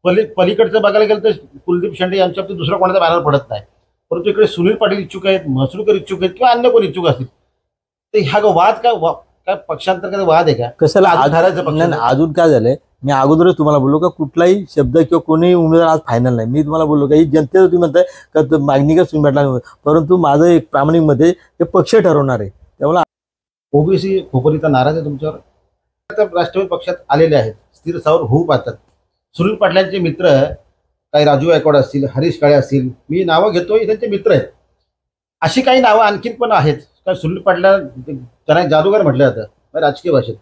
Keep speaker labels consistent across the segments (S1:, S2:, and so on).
S1: पलीकडचं बघायला गेलं तर कुलदीप शेंडे यांच्या बाबतीत दुसरा कोणाचा बॅनर पडत नाही, परंतु इकडे सुनील पाटील इच्छुक आहेत, म्हसरूकर इच्छुक आहेत किंवा अन्य कोणी इच्छुक असतील. तर ह्या वाद काय पक्षांतर्गत वाद आहे का?
S2: कशाला अजून काय झालंय, मी अगोदरच तुम्हाला बोललो का कुठलाही शब्द किंवा कोणी उमेदवार आज फायनल नाही. मी तुम्हाला बोललो का ही जनतेला तुम्ही म्हणताय का मागणी का तुम्ही भेटला, परंतु माझं एक प्रामाणिक मध्ये हे पक्ष ठरवणार आहे. त्यामुळे
S1: ओबीसी खोपरीचा नाराज आहे तुमच्यावर. राष्ट्रवादी पक्षात आलेले आहेत, स्थिर स्थावर होऊ पाहतात. सुनील पाटलांचे मित्र काही राजू गायकवाड असतील, हरीश काळे असतील, मी नावं घेतोय, त्यांचे मित्र आहेत. अशी काही नावं आणखीन पण आहेत का सुनील पाटला त्यांना जादूगार म्हटलं जातं राजकीय भाषेत.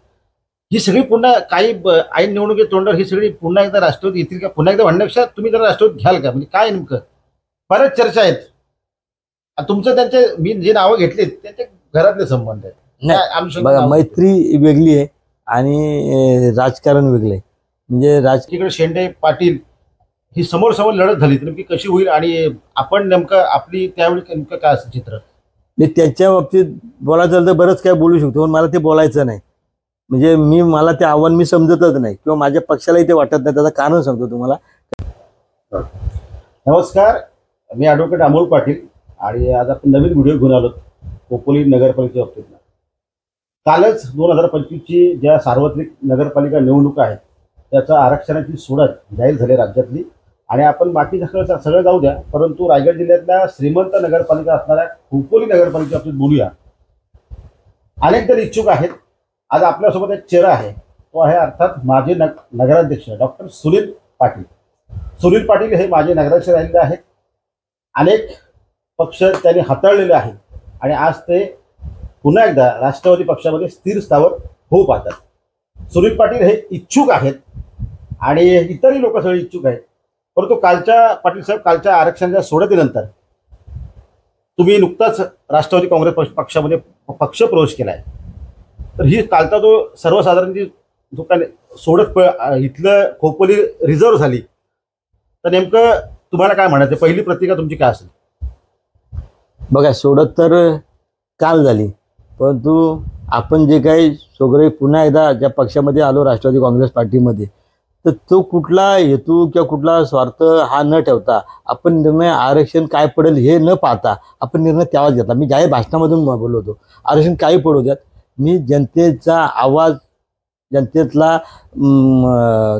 S1: ही सगळी पुन्हा काही ऐन निवडणुकीत तोंडावर ही सगळी पुन्हा एकदा राष्ट्रवादी येतील का? पुन्हा एकदा म्हणण्यापेक्षा तुम्ही जरा राष्ट्रवादी घ्याल का? म्हणजे काय नेमकं बऱ्याच चर्चा आहेत. तुमचं त्यांचे मी जे नावं घेतलीत त्यांचे घरातले संबंध आहेत.
S2: बघा, मैत्री वेगळी आहे आणि राजकारण वेगळं आहे. म्हणजे राजकीय
S1: शेंडे पाटील ही समोर समोर लढत झाली तर नेमकी कशी होईल आणि आपण नेमकं आपली त्यावेळी नेमकं काय असं चित्र?
S2: मी त्यांच्या बाबतीत बोलायचं तर बरंच काय बोलू शकतो, पण मला ते बोलायचं नाही. म्हणजे मला ते आव्हान मी समजतच नाही किंवा माझ्या पक्षालाही ते वाटत नाही. त्याचं कारण सांगतो तुम्हाला.
S1: नमस्कार, मी ॲडव्होकेट अमोल पाटील आणि आज आपण नवीन व्हिडिओ घेऊन आलो खोपोली नगरपालिकेच्या बाबतीत. कालच 2025ची ज्या सार्वत्रिक नगरपालिका निवडणुका आहेत त्याचा आरक्षणाची सोडत जाहीर झाली राज्यातली. आणि आपण बाकी सगळं जाऊ द्या, परंतु रायगड जिल्ह्यातल्या श्रीमंत नगरपालिका असणाऱ्या खोपोली नगरपालिकेच्या बाबतीत बोलूया. अनेक जण इच्छुक आहेत. आज आपल्यासोबत एक चेहरा आहे, तो आहे अर्थात माजी नगराध्यक्ष डॉक्टर सुनील पाटील. सुनील पाटील हे माजी नगराध्यक्ष राहिलेले आहेत. अनेक पक्ष त्यांनी हाताळलेले आहेत आणि आज ते पुन्हा एकदा राष्ट्रवादी पक्षामध्ये स्थिर स्थावर होऊ पाहतात. सुनील पाटील हे इच्छुक आहेत आणि इतरही लोक सगळे इच्छुक आहेत. परंतु पाटील साहेब कालच्या आरक्षणाच्या सोडतीनंतर तुम्ही नुकताच राष्ट्रवादी काँग्रेस पक्षामध्ये पक्ष प्रवेश केला आहे. तर ही कालचा जो सर्वसाधारण जो काय सोडत इथलं खोपोली रिझर्व्ह झाली, तर नेमकं तुम्हाला काय म्हणायचं, पहिली प्रतिक्रिया तुमची काय असेल?
S2: बघा, सोडत तर काल झाली, परंतु आपण जे काही सगळे पुन्हा एकदा ज्या पक्षामध्ये आलो राष्ट्रवादी काँग्रेस पार्टीमध्ये, तर तो कुठला हेतू किंवा कुठला स्वार्थ हा न ठेवता आपण निर्णय आरक्षण काय पडेल हे न पाहता आपण निर्णय तेव्हाच घेतला. मी जाहीर भाषणामधून बोललो होतो, आरक्षण काही पडू द्यात, मी जनतेचा आवाज, जनतेतला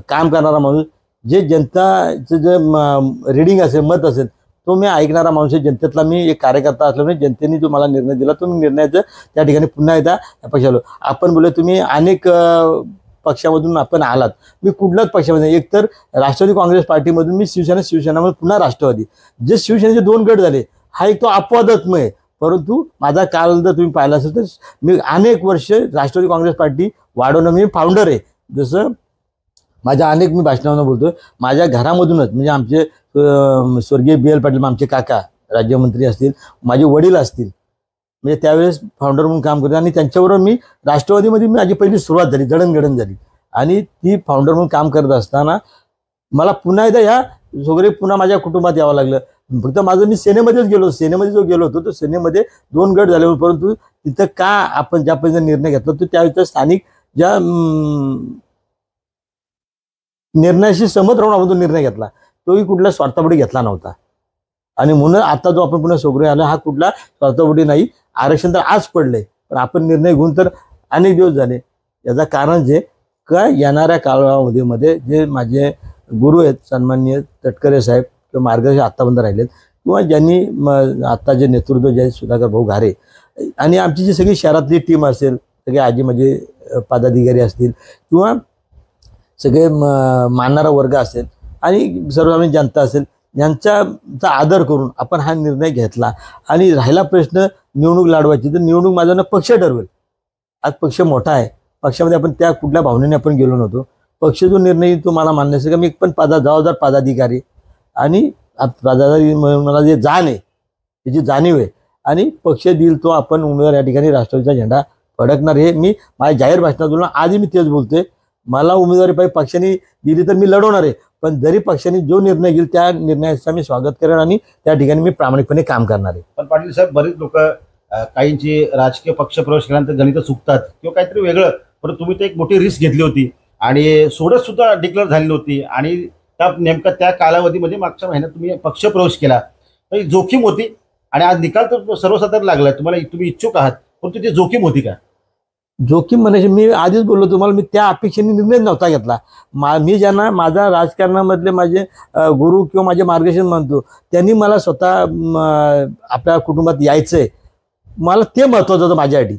S2: काम करणारा माणूस, जे जनताचं जे रीडिंग असेल, मत असेल, तो मी ऐकणारा माणूस आहे. जनतेतला मी एक कार्यकर्ता असल्यामुळे जनतेने जो मला निर्णय दिला तो मी निर्णयाचं त्या ठिकाणी पुन्हा एकदा पक्षाला आपण बोललो. तुम्ही अनेक पक्षामधून आपण आलात, मी कुठल्याच पक्षामध्ये, एक तर राष्ट्रवादी काँग्रेस पार्टीमधून मी शिवसेनामध्ये पुन्हा राष्ट्रवादी, जे शिवसेनेचे 2 गट झाले, हा एक तो अपवादात्मक आहे. परंतु माझा काल जर तुम्ही पाहिला असेल तर मी अनेक वर्ष राष्ट्रवादी काँग्रेस पार्टी वाढवणं, मी फाउंडर आहे. जसं माझ्या अनेक मी भाषणांना बोलतो, माझ्या घरामधूनच म्हणजे आमचे स्वर्गीय BL पाटील आमचे काका राज्यमंत्री असतील, माझे वडील असतील, म्हणजे त्यावेळेस फाउंडर म्हणून काम करते आणि त्यांच्याबरोबर मी राष्ट्रवादीमध्ये माझी पहिली सुरुवात झाली, जडणघडण झाली. आणि ती फाउंडर म्हणून काम करत असताना मला पुन्हा एकदा ह्या सगळे पुन्हा माझ्या कुटुंबात यावं लागलं. फक्त माझं मी सेनेमध्येच गेलो, सेनेमध्ये जो गेलो होतो तो सेनेमध्ये 2 गट झाले, परंतु तिथं का आपण ज्या पद्धतीने निर्णय घेतला तो त्यावेळेस स्थानिक ज्या निर्णयाशी सहमत राहून आपण तो निर्णय घेतला, तोही कुठल्या स्वार्थापोटी घेतला नव्हता. आणि म्हणून आता जो आपण पुन्हा सोगरे आलो हा कुठला स्वार्थापोटी नाही. आरक्षण तर आज पडलंय, पण आपण निर्णय घेऊन तर अनेक दिवस झाले. याचं कारण जे का येणाऱ्या कालावधीमध्ये जे माझे गुरु आहेत सन्माननीय तटकरे साहेब किंवा मार्गदर्शक आत्तापर्यंत राहिलेत, किंवा ज्यांनी आत्ता जे नेतृत्व जे सुधाकर भाऊ घारे आणि आमची जी सगळी शहरातली टीम असेल, सगळे आजी माझे पदाधिकारी असतील किंवा सगळे मानणारा वर्ग असेल आणि सर्वसामान्य जनता असेल, यांचा आदर करून आपण हा निर्णय घेतला. आणि राहिला प्रश्न निवडणूक लढवायची, तर निवडणूक माझा पक्ष ठरवेल. आज पक्ष मोठा आहे, पक्षामध्ये आपण त्या कुठल्या भावनेने आपण गेलो नव्हतो. पक्ष जो निर्णय तो मला मान्य असेल का मी पण जबाबदार पदाधिकारी आणि पदाधिकारी मला जे जाण आहे त्याची जाणीव आहे आणि पक्ष देईल तो आपण उमेदवार या ठिकाणी राष्ट्रवादीचा झेंडा फडकणार, हे मी माझ्या जाहीर भाषणात बोललो. आजही मी तेच बोलतोय, मला उमेदवारी पाहिजे पक्षाने दिली तर मी लढवणार आहे, पण जरी पक्षाने जो निर्णय घेईल त्या निर्णयाचं मी स्वागत करेन आणि त्या ठिकाणी मी प्रामाणिकपणे काम करणार आहे.
S1: पण पाटील साहेब, बरेच लोक काहींची राजकीय पक्ष प्रवेश केल्यानंतर गणितं चुकतात किंवा काहीतरी वेगळं, परंतु तुम्ही ते एक मोठी रिस्क घेतली होती आणि सोडत सुद्धा डिक्लेअर झाली होती आणि नेमका त्या कालावधीमध्ये मागच्या महिन्यात तुम्ही पक्षप्रवेश केला, तर ही जोखीम होती आणि आज निकाल तर सर्वसाधारण लागला, तुम्ही इच्छुक आहात, परंतु ती जोखीम होती का?
S2: जोखीम म्हणायची, मी आधीच बोललो तुम्हाला, मी त्या अपेक्षेने निर्णय नव्हता घेतला. मी ज्यांना माझा राजकारणामधले माझे गुरु किंवा माझे मार्गदर्शन मानतो, त्यांनी मला स्वतः आपल्या कुटुंबात यायचंय, मला ते महत्वाचं होतं माझ्यासाठी.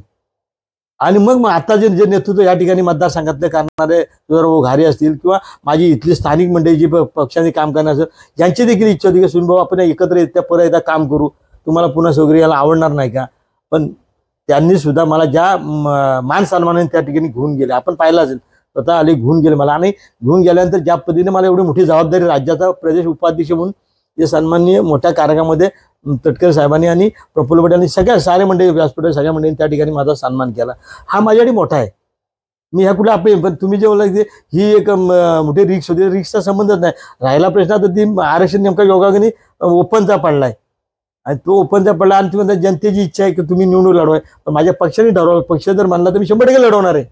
S2: आणि मग आता जे नेतृत्व या ठिकाणी मतदारसंघातले करणारे जर घारे असतील किंवा माझी इथली स्थानिक मंडळी जी पक्षाने काम करणार असेल, यांची देखील इच्छा होती की सुनभाऊ आपण एकत्र येत्या परत एकदा काम करू, तुम्हाला पुन्हा सगळी याला आवडणार नाही का? पण त्यांनी सुद्धा मला ज्या मान सन्मानाने त्या ठिकाणी घेऊन गेले, आपण पाहिलं असेल, स्वतः आले घेऊन गेले मला. आणि घेऊन गेल्यानंतर ज्या पद्धतीने मला एवढी मोठी जबाबदारी, राज्याचा प्रदेश उपाध्यक्ष म्हणून जे सन्माननीय मोठ्या कार्यक्रमामध्ये तटकरे साहेबांनी आणि प्रफुल्ल पटेलांनी सारे मंडळी, व्यासपीठ सगळ्या मंडळींनी त्या ठिकाणी माझा सन्मान केला, हा माझ्यासाठी मोठा आहे. मी ह्या कुठे आपण, पण तुम्ही जे बोलला की ही एक मोठी रिक्स होती, रिक्सचा संबंधच नाही. राहिला प्रश्न तर ती आरक्षण नेमका योगाने ओपनचा पडलाय आणि तो ओपनचा पडला आणि तुम्ही जनतेची इच्छा आहे की तुम्ही निवडणूक लढवाय, पण माझ्या पक्षाने ठरवलं, पक्ष जर म्हणला तर मी 100% लढवणार आहे.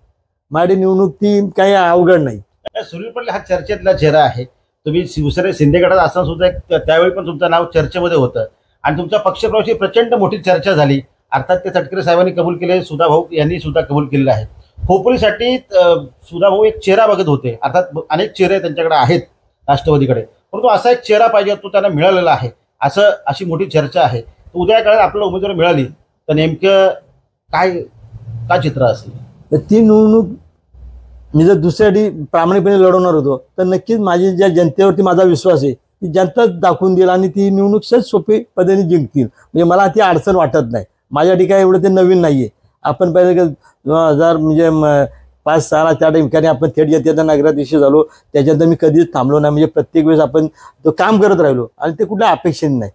S2: माझी निवडणूक ती काही अवघड नाही.
S1: सुनील पटेल हा चर्चेतला चेहरा आहे. तुम्ही शिवसेना शिंदे गटात असताना सुद्धा त्यावेळी पण तुमचं नाव चर्चेमध्ये होतं आणि तुमच्या पक्षप्रवेशाची प्रचंड मोठी चर्चा झाली. अर्थात ते तटकरे साहेबांनी कबूल केले, सुधाभाऊ यांनी सुद्धा कबूल केलेलं आहे. खोपोलीसाठी सुधाभाऊ एक चेहरा बघत होते, अर्थात अनेक चेहरे त्यांच्याकडे आहेत राष्ट्रवादीकडे, परंतु असा एक चेहरा पाहिजे, तो त्यांना मिळालेला आहे, अशी मोठी चर्चा आहे. तर उद्या काळात आपल्याला उमेदवारी मिळाली तर नेमकं काय चित्र असेल?
S2: तर ती निवडणूक मी जर दुसऱ्यासाठी प्रामाणिकपणे लढवणार होतो तर नक्कीच माझी ज्या जनतेवरती माझा विश्वास आहे ती जनता दाखवून देईल आणि ती निवडणूक सहज सोपी पद्धतीने जिंकतील. म्हणजे मला ती अडचण वाटत नाही. माझ्यासाठी काय एवढं ते नवीन नाहीये. आपण पहिले 2000 म्हणजे 5-6 त्या ठिकाणी आपण थेट जनतेचा नगराध्यक्ष झालो, त्याच्यानंतर मी कधीच थांबलो नाही. म्हणजे प्रत्येक वेळेस आपण तो काम करत राहिलो आणि ते कुठल्या अपेक्षेने नाही.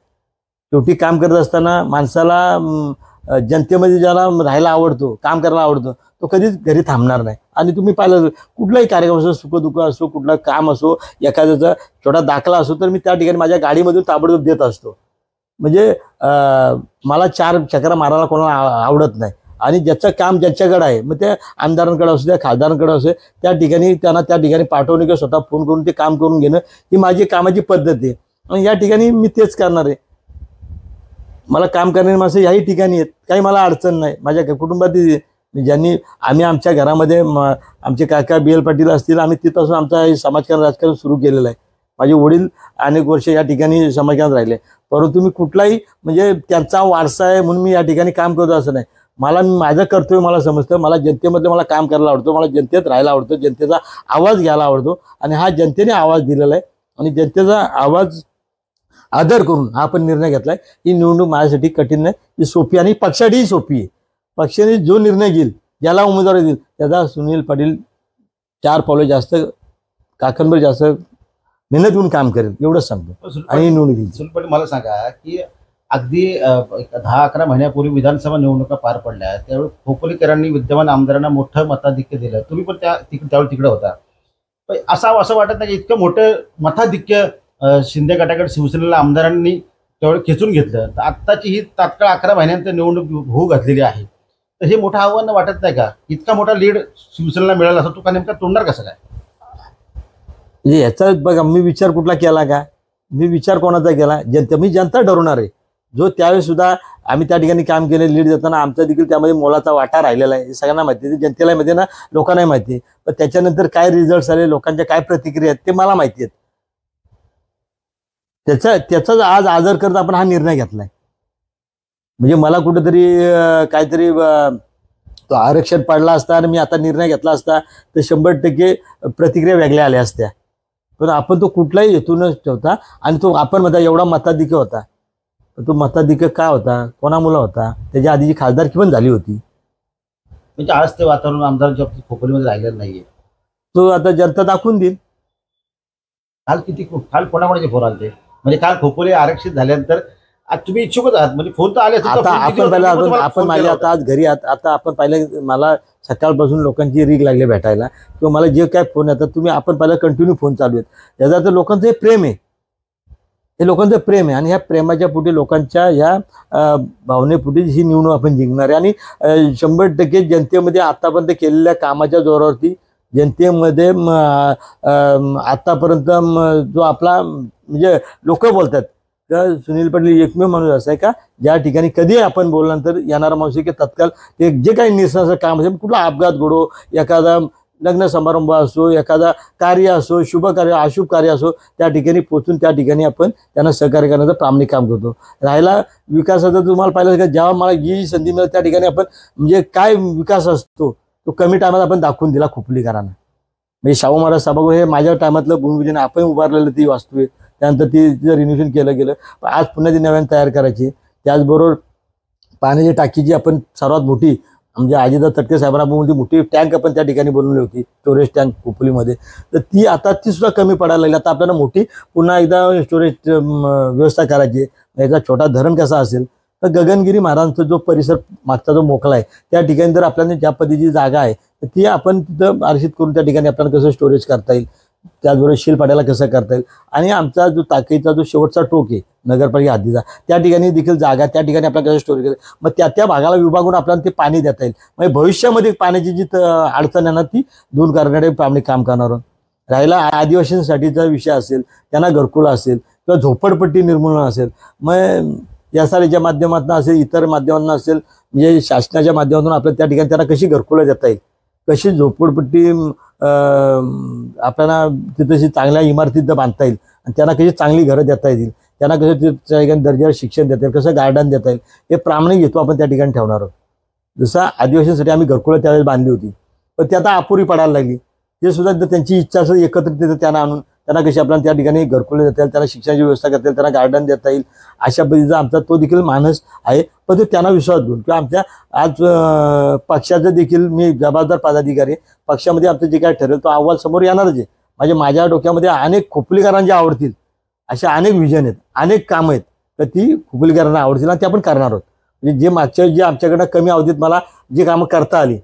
S2: शेवटी काम करत असताना माणसाला जनतेमध्ये ज्याला राहायला आवडतो, काम करायला आवडतं, तो कधीच घरी थांबणार नाही. आणि तुम्ही पाहिलं कुठलाही कार्यक्रम असो, सुखदुःख असो, कुठला काम असो, एखाद्याचा छोटा दाखला असो, तर मी त्या ठिकाणी माझ्या गाडीमधून ताबडतोब देत असतो. म्हणजे मला 4 चक्रा मारायला कोणाला आवडत नाही. आणि ज्याचं काम ज्यांच्याकडे आहे, मग त्या आमदारांकडे असू द्या, खासदारांकडे असू द्या, त्या ठिकाणी त्यांना त्या ठिकाणी पाठवणे किंवा स्वतः फोन करून ते काम करून घेणं ही माझी कामाची पद्धत आहे. आणि या ठिकाणी मी तेच करणार आहे. मला काम करणारी माणसं याही ठिकाणी आहेत, काही मला अडचण नाही. माझ्या कुटुंबातील ज्यांनी आम्ही आमच्या घरामध्ये आमचे काका BL पाटील असतील, आम्ही तिथपासून आमचा समाजकारण राजकारण सुरू केलेलं आहे. माझे वडील अनेक वर्ष या ठिकाणी समाजकारणात राहिले, परंतु मी कुठलाही म्हणजे त्यांचा वारसा आहे म्हणून मी या ठिकाणी काम करतो असं नाही. माझं कर्तव्य मला समजतं. मला जनतेमधलं मला काम करायला आवडतं, मला जनतेत राहायला आवडतं, जनतेचा आवाज घ्यायला आवडतो. आणि हा जनतेने आवाज दिलेला आहे आणि जनतेचा आवाज आदर करून हा आपण निर्णय घेतलाय. ही निवडणूक माझ्यासाठी कठीण नाही, ही सोपी आणि पक्षासाठीही सोपी आहे. पक्षाने जो निर्णय घेईल, ज्याला उमेदवारी देईल, त्याचा सुनील पाटील 4 पावले जास्त, काकणभर जास्त मेहनत घेऊन काम करेल, एवढंच सांगतो. आणि निवडणूक घेईल.
S1: सुनील पाटील, मला सांगा की अगदी 10-11 महिन्यापूर्वी विधानसभा निवडणुका पार पडल्या, त्यावेळी खोपोलीकरांनी विद्यमान आमदारांना मोठं मताधिक्य दिलं. तुम्ही पण त्यावेळी तिकडे होता. असं वाटत नाही की इतकं मोठं मताधिक्य शिंदे गटाकडे शिवसेनेला आमदारांनी त्यावेळी खेचून घेतलं, तर आत्ताची ही तात्काळ 11 महिन्यानंतर निवडणूक होऊ घातलेली आहे, तर हे मोठं आव्हान वाटत नाही का? इतका मोठा लीड शिवसेनेला मिळाला असं तो का नेमका तोडणार कसं काय?
S2: म्हणजे याचा बघा, मी विचार कुठला केला का? मी विचार कोणाचा केला? मी जनता ठरवणार आहे. जो त्यावेळेस सुद्धा आम्ही त्या ठिकाणी काम केले, लीड देताना आमचा देखील त्यामध्ये मोलाचा वाटा राहिलेला आहे. सगळ्यांना माहिती आहे, जनतेला माहिती आहे ना, लोकांनाही माहिती आहे. पण त्याच्यानंतर काय रिझल्ट आले, लोकांच्या काय प्रतिक्रिया आहेत ते मला माहिती आहेत. त्याचाच आज आदर करत आपण हा निर्णय घेतलाय. म्हणजे मला कुठेतरी काहीतरी तो आरक्षण पडला असता आणि मी आता निर्णय घेतला असता तर 100% प्रतिक्रिया वेगळ्या आल्या असत्या. पण आपण तो कुठलाही हेतूनच ठेवता आणि तो आपण म्हणता एवढा मताधिक्य होता. तो मताधिक्य का होता, कोणामुळे होता? त्याच्या आधीची खासदारकी पण झाली होती.
S1: म्हणजे आज ते वातावरण आमदारांच्या बाबतीत खोपोलीमध्ये राहिलेलं नाहीये.
S2: तो आता जनता दाखवून देईल.
S1: काल कोणाकोणाचे फोन आले? म्हणजे काल खोपोली आरक्षित झाल्यानंतर आज तुम्ही इच्छुकच आहात, म्हणजे फोन तर आले.
S2: आता आपण माझ्या आता आज घरी आता आपण पाहिलं, मला सकाळपासून लोकांची रीग लागली भेटायला किंवा मला जे काय फोन येतात, तुम्ही आपण पहिला कंटिन्यू फोन चालू आहेत. याचा तर लोकांचं हे प्रेम आहे, हे लोकांचं प्रेम आहे. आणि ह्या प्रेमाच्या पुढे, लोकांच्या ह्या भावनेपुढे ही निवडणूक आपण जिंकणार आहे. आणि 100% जनतेमध्ये आतापर्यंत केलेल्या कामाच्या जोरावरती जनतेमध्ये आतापर्यंत जो आपला म्हणजे लोक बोलतात का सुनील पाटील एकमेव माणूस असा आहे का ज्या ठिकाणी कधी आपण बोलल्यानंतर येणारा माणूस की तत्काळ ते जे काही निसर्गाचं काम असेल, कुठला अपघात घडो, एखादा लग्न समारंभ असो, एखादा कार्य असो, शुभ कार्य अशुभ कार्य असो, त्या ठिकाणी पोचून त्या ठिकाणी आपण त्यांना सहकार्य करण्याचं प्रामाणिक काम करतो. राहिला विकासाचं तुम्हाला पाहिलं का जेव्हा मला जी संधी मिळेल त्या ठिकाणी आपण म्हणजे काय विकास असतो तो कमी टायमात आपण दाखवून दिला खोपोलीकरांना. म्हणजे शाहू महाराज सभागृह हे माझ्या टायमातलं भूमिपूजन आपण उभारलेलं ती वास्तू आहे. त्यानंतर ती रिनोव्हेशन केलं गेलं. आज पुन्हा ती नव्याने तयार करायची. त्याचबरोबर पाण्याची टाकी जी आपण सर्वात मोठी म्हणजे अजितदादा तटकरे साहेबांना मोठी टँक आपण त्या ठिकाणी बनवली होती, स्टोरेज टँक खोपोलीमध्ये, तर ती आता ती सुद्धा कमी पडायला लागली. आता आपल्याला मोठी पुन्हा एकदा स्टोरेज व्यवस्था करायची. याचा छोटा धरण कसा असेल तर गगनगिरी महाराजांचा जो परिसर मागचा जो मोकळा आहे त्या ठिकाणी जर आपल्याला ज्या पद्धतीची जागा आहे तर ती आपण तिथं आरक्षित करून त्या ठिकाणी आपल्याला कसं स्टोरेज करता येईल, त्याचबरोबर शिलपाड्याला कसं करता येईल, आणि आमचा जो ताकदीचा जो शेवटचा टोक आहे नगरपालिका हद्दीचा त्या ठिकाणी देखील जागा त्या ठिकाणी आपल्याला कसं स्टोरेज करायचं, मग त्या भागाला विभागून आपल्याला ते पाणी देता येईल. म्हणजे भविष्यामध्ये पाण्याची जी अडचण येणार ती दूर करण्यासाठी प्रामाणिक काम करणार आहोत. राहिला आदिवासींसाठीचा विषय असेल, त्यांना घरकुल असेल किंवा झोपडपट्टी निर्मूलन असेल, मग यासारीच्या माध्यमातून असेल, इतर माध्यमातून असेल, म्हणजे शासनाच्या माध्यमातून आपल्याला त्या ठिकाणी त्यांना कशी घरकुलं देता येईल, कशी झोपडपट्टी आपल्याला तिथं चांगल्या इमारतीत बांधता येईल आणि त्यांना कशी चांगली घरं देता येतील, त्यांना कसं त्या ठिकाणी दर्जावर शिक्षण देता येईल, कसं गार्डन देता येईल, हे प्रामाणिक हेतू आपण त्या ठिकाणी ठेवणार आहोत. जसं आदिवासींसाठी आम्ही घरकुलं त्यावेळेस बांधली होती पण ती आता अपुरी पडायला लागली. ते सुद्धा त्यांची इच्छा असेल एकत्रित त्यांना आणून त्यांना कशी आपल्याला त्या ठिकाणी घरकुलं देता येईल, त्यांना शिक्षणाची व्यवस्था करता येईल, त्यांना गार्डन देता येईल, अशा पद्धतीचा आमचा तो देखील मानस आहे. पण तो त्यांना विश्वास घेऊन किंवा आमच्या आज पक्षाचं देखील मी जबाबदार पदाधिकारी, पक्षामध्ये आमचं जे काय ठरेल तो अहवाल समोर येणारच आहे. म्हणजे माझ्या डोक्यामध्ये अनेक खोपोलीकरांना आवडतील अशा अनेक विजन आहेत, अनेक कामं आहेत, तर ती खोपोलीकरांना आवडतील आणि ते आपण करणार आहोत. म्हणजे जे मागच्या जे आमच्याकडनं कमी अवधीत मला जी कामं करता आली,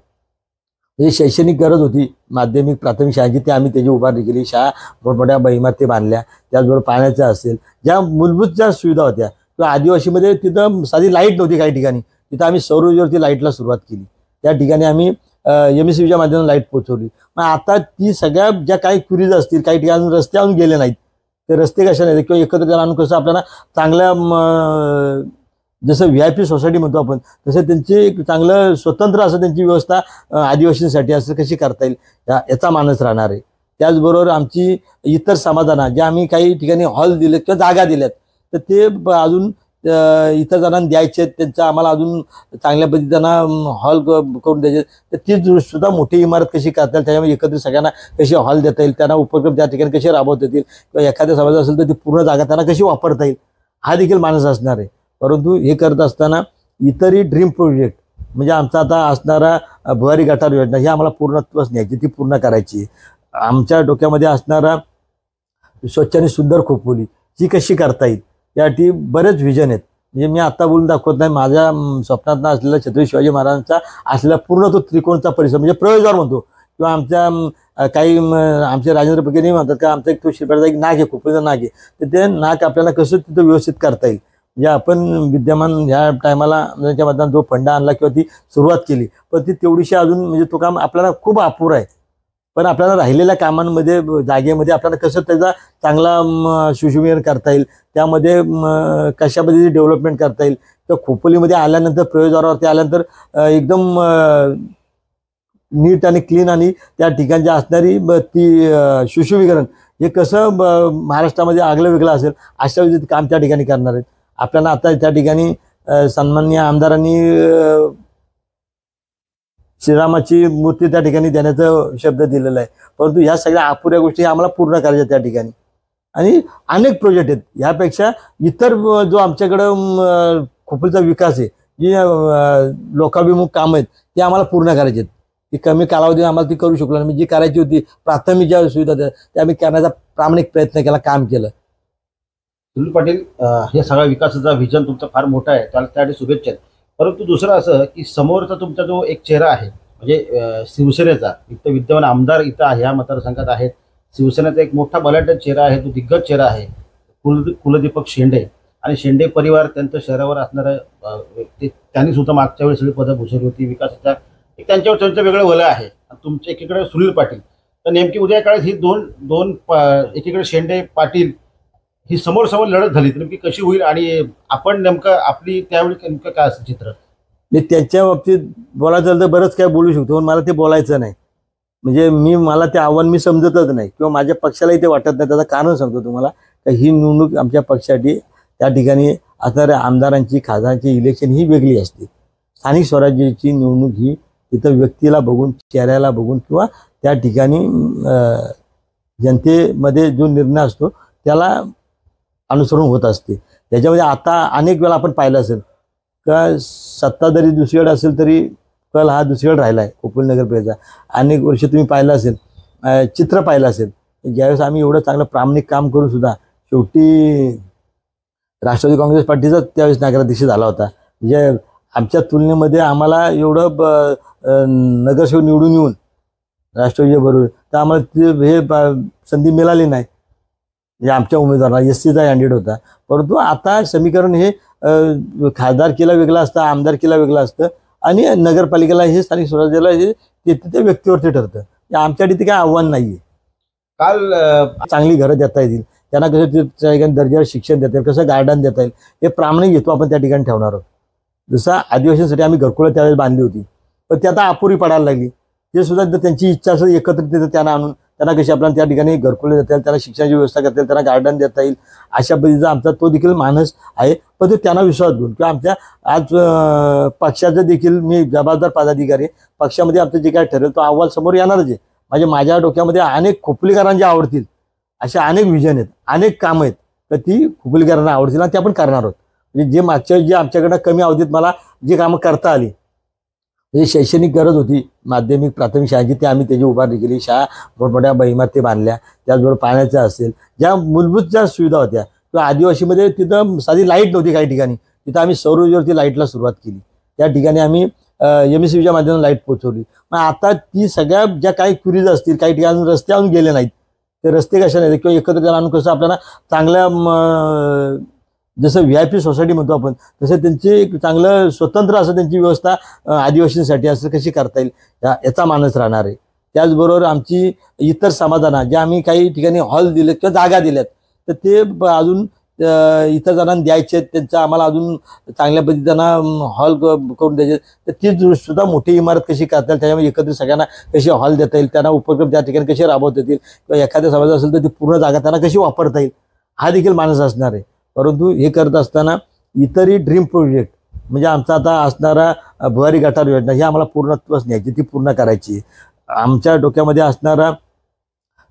S2: म्हणजे शैक्षणिक गरज होती माध्यमिक प्राथमिक शाळांची, ते आम्ही त्याची उभारणी केली. शाळा मोठमोठ्या इमारती बांधल्या. त्याचबरोबर पाण्याचं असेल, ज्या मूलभूत ज्या सुविधा होत्या किंवा आदिवासीमध्ये तिथं साधी लाईट नव्हती काही ठिकाणी, तिथं आम्ही सौर ऊर्जेवरती लाईटला सुरुवात केली. त्या ठिकाणी आम्ही MSCBच्या माध्यमातून लाईट पोहोचवली. मग आता ती सगळ्या ज्या काही क्युरीज असतील, काही ठिकाणी रस्ते आणून गेले नाहीत, ते रस्ते कशा नाही किंवा एकत्र आणून कसं आपल्याला चांगल्या जसं VIP सोसायटी म्हणतो आपण तसं त्यांची एक चांगलं स्वतंत्र असं त्यांची व्यवस्था आदिवासींसाठी असं कशी करता येईल याचा मानस राहणार आहे. त्याचबरोबर आमची इतर समाधाना ज्या आम्ही काही ठिकाणी हॉल दिलेत किंवा जागा दिल्यात तर ते अजून इतर जणांना द्यायचे, त्यांचं आम्हाला अजून चांगल्या पद्धतीनं हॉल करून द्यायचे, तर ती सुद्धा मोठी इमारत कशी करता येईल, त्याच्यामध्ये एकत्रित सगळ्यांना कशी हॉल देता येईल, त्यांना उपक्रम त्या ठिकाणी कसे राबवता येतील किंवा एखाद्या समाज असेल तर ती पूर्ण जागा त्यांना कशी वापरता येईल हा देखील मानस असणार आहे. परंतु हे करत असताना इतरही ड्रीम प्रोजेक्ट म्हणजे आमचा आता असणारा भुयारी गटार योजना ही आम्हाला पूर्णत्वास न्यायची, ती पूर्ण करायची. आमच्या डोक्यामध्ये असणारा स्वच्छ आणि सुंदर खोपोली ही कशी करता येईल यासाठी बरेच विजन आहेत. म्हणजे मी आता बोलून दाखवत नाही, माझ्या स्वप्नात असलेला छत्रपती शिवाजी महाराजांचा असलेला पूर्ण तो त्रिकोणचा परिसर म्हणजे प्रवेशद्वार म्हणतो किंवा आमच्या काही आमचे राजेंद्र पगेनी म्हणतात का आमचा एक तो शिरपाडचा एक नाग आहे, खोपोलीचा नाग आहे, तर ते नाग आपल्याला कसं तिथं व्यवस्थित करता येईल. म्हणजे आपण विद्यमान ह्या टायमाला त्यांच्या मधून जो फंड आणला किंवा ती सुरुवात केली पण ती तेवढीशी अजून म्हणजे तो काम आपल्याला खूप अपुरा आहे. पण आपल्याला राहिलेल्या कामांमध्ये जागेमध्ये आपल्याला कसं त्याचा चांगला सुशोभीकरण करता येईल, त्यामध्ये कशा पद्धतीने डेव्हलपमेंट करता येईल तर खोपोलीमध्ये आल्यानंतर प्रवेशद्वारावरती आल्यानंतर एकदम नीट आणि क्लीन आणि त्या ठिकाणची असणारी ती सुशोभीकरण हे कसं महाराष्ट्रामध्ये आगलं वेगळं असेल अशा पद्धतीचं काम त्या ठिकाणी करणार आहेत. आपल्याला आता त्या ठिकाणी सन्माननीय आमदारांनी श्रीरामाची मूर्ती त्या ठिकाणी देण्याचा शब्द दिलेला आहे. परंतु ह्या सगळ्या अपुऱ्या गोष्टी आम्हाला पूर्ण करायच्या त्या ठिकाणी आणि अनेक प्रोजेक्ट आहेत. ह्यापेक्षा इतर जो आमच्याकडं खोपोलीचा विकास आहे, जी लोकाभिमुख कामं आहेत ते आम्हाला पूर्ण करायचे आहेत. ती कमी कालावधीत आम्हाला ती करू शकलो नाही. जी करायची होती प्राथमिक ज्या सुविधा त्या आम्ही करण्याचा प्रामाणिक प्रयत्न केला, काम केलं.
S1: सुनील पाटील, हे सगळा विकासाचा व्हिजन तुमचा फार मोठा आहे, त्यासाठी शुभेच्छा. परंतु दुसरं असं की समोरचा तुमचा जो एक चेहरा आहे म्हणजे शिवसेनेचा, इथं विद्यमान आमदार इथं ह्या मतदारसंघात आहेत, शिवसेनेचा एक मोठा बलाढ्य चेहरा आहे, तो दिग्गज चेहरा आहे कुलदीपक शेंडे. आणि शेंडे परिवार त्यांचं शहरावर असणारं व्यक्ती, त्यांनी सुद्धा मागच्या वेळी सगळी पदं भूषवली होती विकासाच्या, एक त्यांच्यावर त्यांचं वेगळं वलय आहे. तुमच्या एकीकडे सुनील पाटील तर नेमकी उद्या काळात ही दोन दोन एकीकडे शेंडे पाटील ही समोर समोर लढत झाली तर नेमकी कशी होईल आणि आपण नेमकं आपली त्यावेळी नेमकं काय असं चित्र?
S2: मी त्यांच्या बाबतीत बोलायचं झालं तर बरंच काय बोलू शकतो, पण मला ते बोलायचं नाही. म्हणजे मला ते आव्हान मी समजतच नाही किंवा माझ्या पक्षालाही ते वाटत नाही. त्याचं कारण सांगतो तुम्हाला, तर ही निवडणूक आमच्या पक्षासाठी त्या ठिकाणी असणाऱ्या आमदारांची खासदारांची इलेक्शन ही वेगळी असते. स्थानिक स्वराज्याची निवडणूक ही तिथं व्यक्तीला बघून, चेहऱ्याला बघून किंवा त्या ठिकाणी जनतेमध्ये जो निर्णय असतो त्याला अनुसरून होत असते. त्याच्यामध्ये आता अनेक वेळा आपण पाहिलं असेल का सत्ता जरी दुसरीकडे असेल तरी कल हा दुसरीकडे राहिला आहे. खोपोली नगरपालिकेचा अनेक वर्ष तुम्ही पाहिलं असेल, चित्र पाहिलं असेल. ज्यावेळेस आम्ही एवढं चांगलं प्रामाणिक काम करून सुद्धा शेवटी राष्ट्रवादी काँग्रेस पार्टीचा त्यावेळेस नगराध्यक्ष झाला होता. म्हणजे आमच्या तुलनेमध्ये आम्हाला एवढं नगरसेवक निवडून येऊन राष्ट्रवादी बरोबर तर आम्हाला हे संधी मिळाली नाही. म्हणजे आमच्या उमेदवाराला एससीचा कॅन्डिडेट होता. परंतु आता समीकरण हे खासदारकीला वेगळं असतं, आमदारकीला वेगळं असतं आणि नगरपालिकेला हे स्थानिक स्वराज्याला हे ते व्यक्तीवरती ठरतं. आमच्यासाठी ते काय आव्हान नाही आहे.
S1: काल
S2: चांगली घरं देता येतील, त्यांना कसं त्या ठिकाणी दर्जावर शिक्षण देता येईल, कसं गार्डन देता येईल हे प्रामाणिक घेतो आपण त्या ठिकाणी ठेवणार आहोत. जसं आदिवासींसाठी आम्ही घरकुलं त्यावेळेस बांधली होती, पण ती आता अपुरी पडायला लागली. ते सुद्धा जर त्यांची इच्छा असेल एकत्रित येतं त्यांना आणून त्यांना कशी आपल्याला त्या ठिकाणी घरकुले देता येईल, त्यांना शिक्षणाची व्यवस्था करता येईल, त्यांना गार्डन देता येईल, अशा पद्धतीचा आमचा तो देखील मानस आहे. पण तो त्यांना विश्वास घेऊन किंवा आमच्या आज पक्षाचं देखील मी जबाबदार पदाधिकारी, पक्षामध्ये आमचं जे काय ठरेल तो अहवाल समोर येणारच आहे. म्हणजे माझ्या डोक्यामध्ये अनेक खोपोलीकरांना आवडतील अशा अनेक विजन आहेत, अनेक कामं आहेत, तर ती खोपोलीकरांना आवडतील आणि ते आपण करणार आहोत. म्हणजे जे मागच्या जे आमच्याकडनं कमी अवधीत मला जे कामं करता आली, म्हणजे शैक्षणिक गरज होती माध्यमिक प्राथमिक शाळांची, ते आम्ही त्याची उभारणी केली. शाळा मोठमोठ्या इमारती बांधल्या. त्याचबरोबर पाण्याच्या असेल, ज्या मूलभूत ज्या सुविधा होत्या किंवा आदिवासीमध्ये तिथं साधी लाईट नव्हती काही ठिकाणी, तिथं आम्ही सौर ऊर्जेवरती लाईटला सुरुवात केली. त्या ठिकाणी आम्ही MSCBच्या माध्यमातून लाईट पोहोचवली. मग आता ती सगळ्या ज्या काही क्युरीज असतील, काही ठिकाणी रस्त्यावरून गेले नाहीत, ते रस्ते कशा नाही किंवा एकत्र आणून कसं आपल्याला चांगल्या जसं VIP सोसायटी म्हणतो आपण तसं त्यांची एक चांगलं स्वतंत्र असं त्यांची व्यवस्था आदिवासींसाठी असं कशी करता येईल याचा मानस राहणार आहे. त्याचबरोबर आमची इतर समाधानं ज्या आम्ही काही ठिकाणी हॉल दिलेत किंवा जागा दिल्यात तर ते अजून इतर जणांना द्यायचे आहेत, त्यांचं आम्हाला अजून चांगल्या पद्धतीनं हॉल करून द्यायचे. तर ती सुद्धा मोठी इमारत कशी करता येईल, त्याच्यामध्ये एकत्रित सगळ्यांना कशी हॉल देता येईल, त्यांना उपक्रम त्या ठिकाणी कसे राबवता येतील किंवा एखाद्या समाज असेल तर ती पूर्ण जागा त्यांना कशी वापरता येईल हा देखील मानस असणार आहे. परंतु हे करत असताना इतरही ड्रीम प्रोजेक्ट म्हणजे आमचा आता असणारा भुयारी गटार योजना ही आम्हाला पूर्णत्वास न्यायची, ती पूर्ण करायची. आमच्या डोक्यामध्ये असणारा